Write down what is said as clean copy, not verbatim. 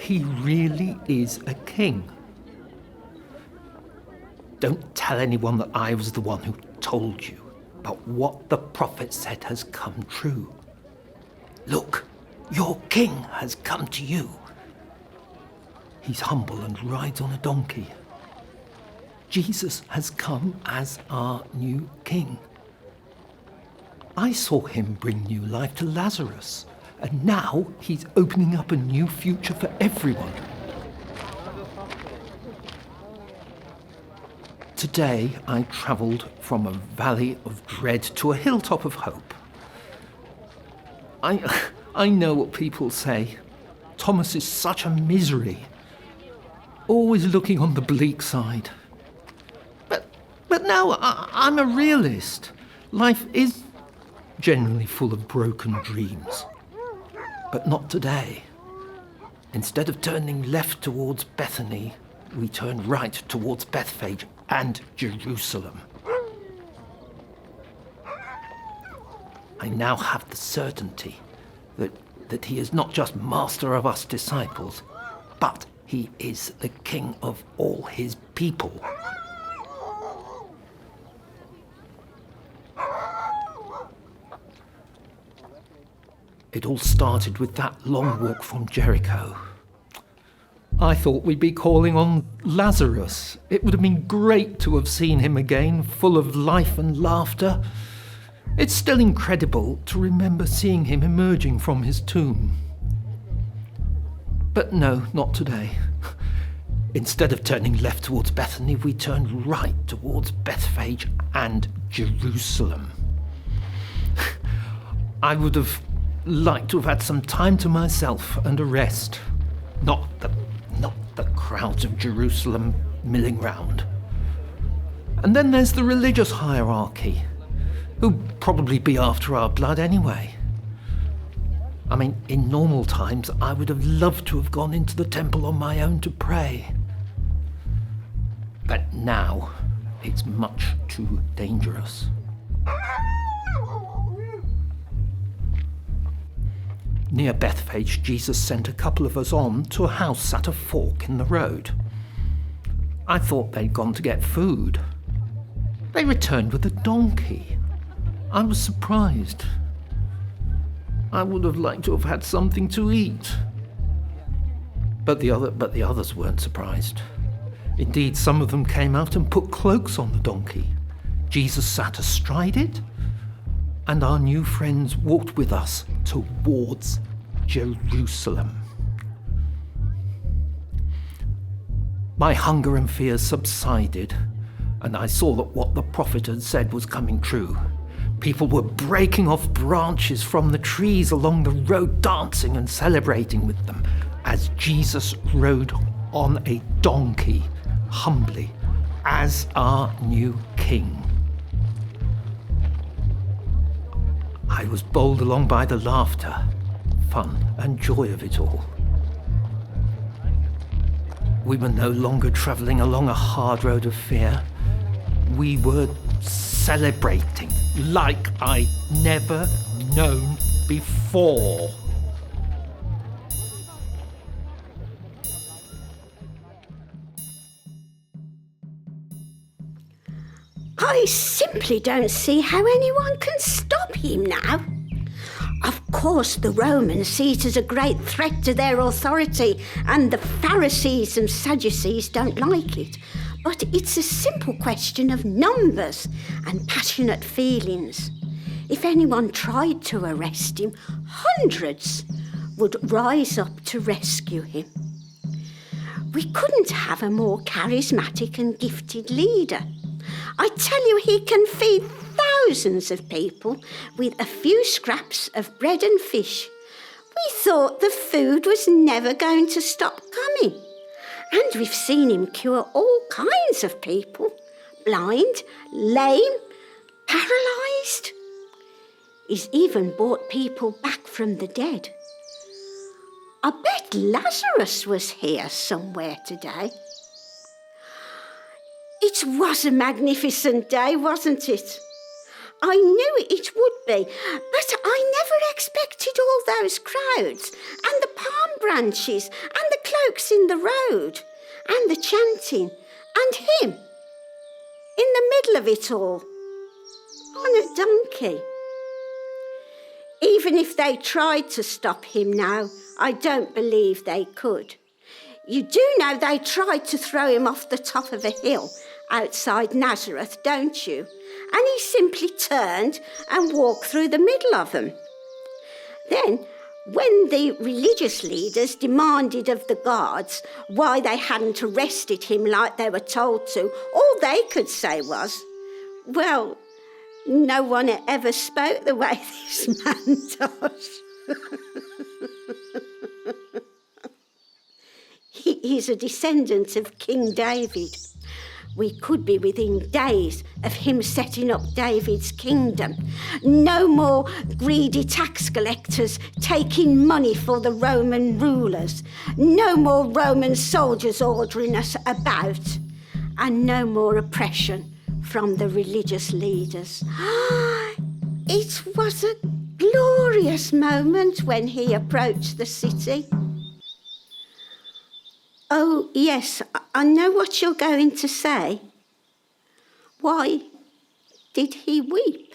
He really is a king. Don't tell anyone that I was the one who told you, but what the prophet said has come true. Look, your king has come to you. He's humble and rides on a donkey. Jesus has come as our new king. I saw him bring new life to Lazarus, and now he's opening up a new future for everyone. Today I travelled from a valley of dread to a hilltop of hope. I know what people say. Thomas is such a misery, always looking on the bleak side. But now I'm a realist. Life is generally full of broken dreams. But not today. Instead of turning left towards Bethany, we turn right towards Bethphage and Jerusalem. I now have the certainty that he is not just master of us disciples, but he is the king of all his people. It all started with that long walk from Jericho. I thought we'd be calling on Lazarus. It would have been great to have seen him again, full of life and laughter. It's still incredible to remember seeing him emerging from his tomb. But no, not today. Instead of turning left towards Bethany, we turned right towards Bethphage and Jerusalem. I would have liked to have had some time to myself and a rest. Not the crowds of Jerusalem milling round. And then there's the religious hierarchy, who'd probably be after our blood anyway. I mean, in normal times, I would have loved to have gone into the temple on my own to pray. But now, it's much too dangerous. Near Bethphage, Jesus sent a couple of us on to a house at a fork in the road. I thought they'd gone to get food. They returned with a donkey. I was surprised. I would have liked to have had something to eat. But the others weren't surprised. Indeed, some of them came out and put cloaks on the donkey. Jesus sat astride it, and our new friends walked with us towards Jerusalem. My hunger and fears subsided, and I saw that what the prophet had said was coming true. People were breaking off branches from the trees along the road, dancing and celebrating with them as Jesus rode on a donkey, humbly, as our new king. I was bowled along by the laughter, fun and joy of it all. We were no longer travelling along a hard road of fear. We were celebrating like I'd never known before. I simply don't see how anyone can stop him now. Of course, the Romans see it as a great threat to their authority, and the Pharisees and Sadducees don't like it. But it's a simple question of numbers and passionate feelings. If anyone tried to arrest him, hundreds would rise up to rescue him. We couldn't have a more charismatic and gifted leader. I tell you, he can feed thousands of people with a few scraps of bread and fish. We thought the food was never going to stop coming. And we've seen him cure all kinds of people. Blind, lame, paralysed. He's even brought people back from the dead. I bet Lazarus was here somewhere today. It was a magnificent day, wasn't it? I knew it would be, but I never expected all those crowds, and the palm branches, and the cloaks in the road, and the chanting, and him, in the middle of it all, on a donkey. Even if they tried to stop him now, I don't believe they could. You do know they tried to throw him off the top of a hill outside Nazareth, don't you? And he simply turned and walked through the middle of them. Then, when the religious leaders demanded of the guards why they hadn't arrested him like they were told to, all they could say was, well, no one ever spoke the way this man does. He's a descendant of King David. We could be within days of him setting up David's kingdom. No more greedy tax collectors taking money for the Roman rulers. No more Roman soldiers ordering us about. And no more oppression from the religious leaders. It was a glorious moment when he approached the city. Oh, yes, I know what you're going to say. Why did he weep?